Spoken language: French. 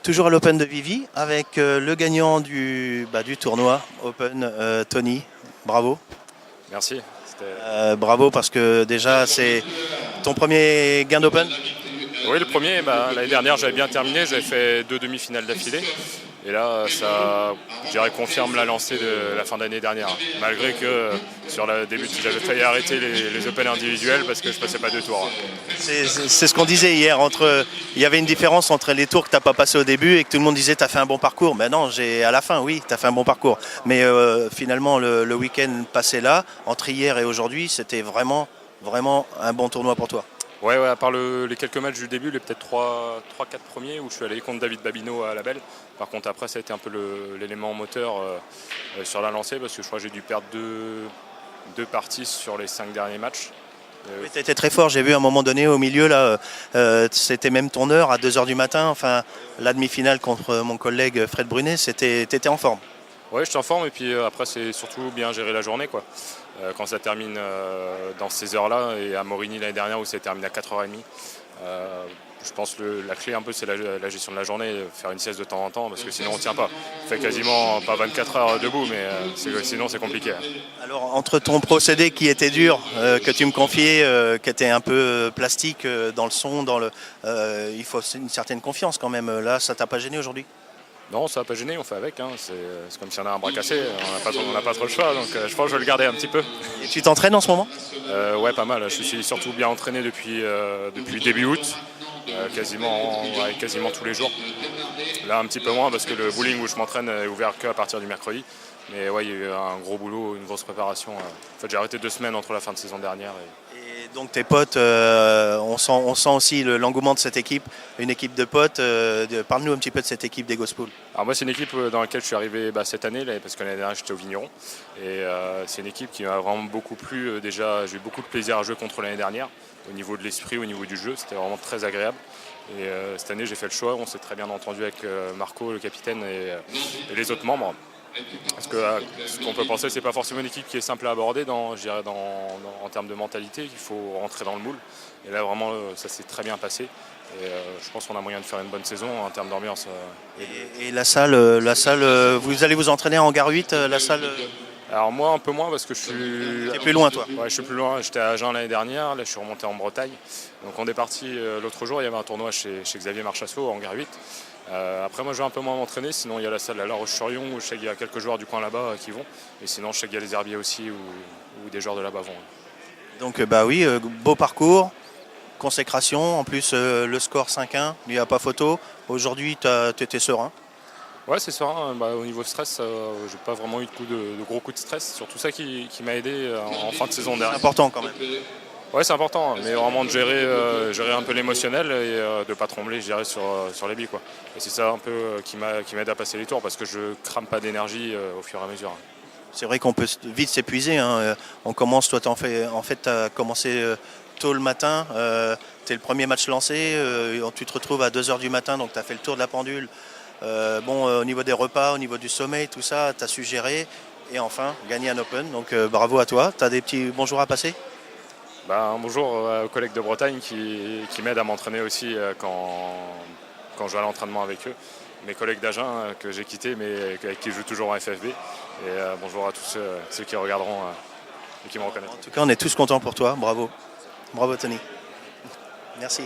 Toujours à l'Open de Vivi avec le gagnant du tournoi Open, Tony. Bravo. Merci. Bravo parce que déjà c'est ton premier gain d'Open. Oui, le premier, l'année dernière j'avais bien terminé, j'avais fait 2 demi-finales d'affilée. Et là, ça, je dirais, confirme la lancée de la fin d'année dernière. Malgré que sur le début, j'avais failli arrêter les Open individuels parce que je passais pas 2 tours. C'est ce qu'on disait hier. Il y avait une différence entre les tours que tu n'as pas passé au début et que tout le monde disait tu as fait un bon parcours. Mais non, à la fin, oui, tu as fait un bon parcours. Mais finalement, le week-end passé là, entre hier et aujourd'hui, c'était vraiment un bon tournoi pour toi. Ouais, à part les quelques matchs du début, les peut-être 3-4 premiers où je suis allé contre David Babineau à la Belle. Par contre, après, ça a été un peu l'élément moteur sur la lancée parce que je crois que j'ai dû perdre deux parties sur les 5 derniers matchs. Oui, tu étais très fort, j'ai vu à un moment donné au milieu, là, c'était même ton heure à 2 h du matin. Enfin, la demi-finale contre mon collègue Fred Brunet, tu étais en forme. Oui, j'étais en forme et puis après, c'est surtout bien gérer la journée, quoi. Quand ça termine dans ces heures-là, et à Morigny l'année dernière où ça terminé à 4h30, je pense que la clé un peu c'est la gestion de la journée, faire une sieste de temps en temps parce que sinon on ne tient pas. On fait quasiment pas 24 heures debout, mais sinon c'est compliqué. Alors entre ton procédé qui était dur, que tu me confiais, qui était un peu plastique dans le son, il faut une certaine confiance quand même. Là, ça t'a pas gêné aujourd'hui? Non, ça n'a pas gêné, on fait avec. Hein. C'est comme si on a un bras cassé, on n'a pas trop le choix, donc je pense que je vais le garder un petit peu. Et tu t'entraînes en ce moment? Ouais, pas mal. Je suis surtout bien entraîné depuis début août, quasiment tous les jours. Là, un petit peu moins parce que le bowling où je m'entraîne est ouvert qu'à partir du mercredi. Mais ouais, il y a eu un gros boulot, une grosse préparation. En fait, j'ai arrêté 2 semaines entre la fin de saison dernière. Et donc tes potes, on sent aussi l'engouement de cette équipe, une équipe de potes. Parle-nous un petit peu de cette équipe des Gospel. Alors moi, c'est une équipe dans laquelle je suis arrivé cette année, parce que l'année dernière, j'étais au Vigneron. Et c'est une équipe qui m'a vraiment beaucoup plu. Déjà, j'ai eu beaucoup de plaisir à jouer contre l'année dernière, au niveau de l'esprit, au niveau du jeu. C'était vraiment très agréable. Et cette année, j'ai fait le choix. On s'est très bien entendu avec Marco, le capitaine, et les autres membres. Parce que ce qu'on peut penser, c'est pas forcément une équipe qui est simple à aborder en termes de mentalité. Il faut rentrer dans le moule. Et là, vraiment, ça s'est très bien passé. Et je pense qu'on a moyen de faire une bonne saison en termes d'ambiance. Et la salle, vous allez vous entraîner en Gare 8, la salle? Alors moi, un peu moins parce que je suis... T'es plus loin, toi? Ouais, je suis plus loin. J'étais à Agen l'année dernière. Là, je suis remonté en Bretagne. Donc on est parti l'autre jour. Il y avait un tournoi chez Xavier Marchassot en Gare 8. Après moi je vais un peu moins m'entraîner, sinon il y a la salle à La Roche-sur-Yon où je sais qu'il y a quelques joueurs du coin là-bas qui vont, et sinon je sais qu'il y a les herbiers aussi où des joueurs de là-bas vont. Donc oui, beau parcours, consécration, en plus le score 5-1, il n'y a pas photo. Aujourd'hui tu étais serein? Ouais, c'est serein. Au niveau stress, j'ai pas vraiment eu de gros coups de stress, c'est surtout ça qui m'a aidé en fin de saison dernière. C'est important quand même. Ouais, c'est important, mais vraiment de gérer un peu l'émotionnel et de ne pas trembler, je dirais, sur les billes, quoi. Et c'est ça un peu qui m'aide à passer les tours parce que je crame pas d'énergie au fur et à mesure. C'est vrai qu'on peut vite s'épuiser. Hein. On commence, toi en fait tu as commencé tôt le matin, tu es le premier match lancé, tu te retrouves à 2 h du matin, donc tu as fait le tour de la pendule. Au niveau des repas, au niveau du sommeil, tout ça, tu as su gérer et enfin gagner un Open. Donc bravo à toi. Tu as des petits bonjours à passer? Bonjour aux collègues de Bretagne qui m'aident à m'entraîner aussi quand je vais à l'entraînement avec eux. Mes collègues d'Agen que j'ai quittés mais avec qui je joue toujours en FFB. Et bonjour à tous ceux qui regarderont et qui me reconnaîtront. En tout cas, on est tous contents pour toi. Bravo. Bravo Tony. Merci.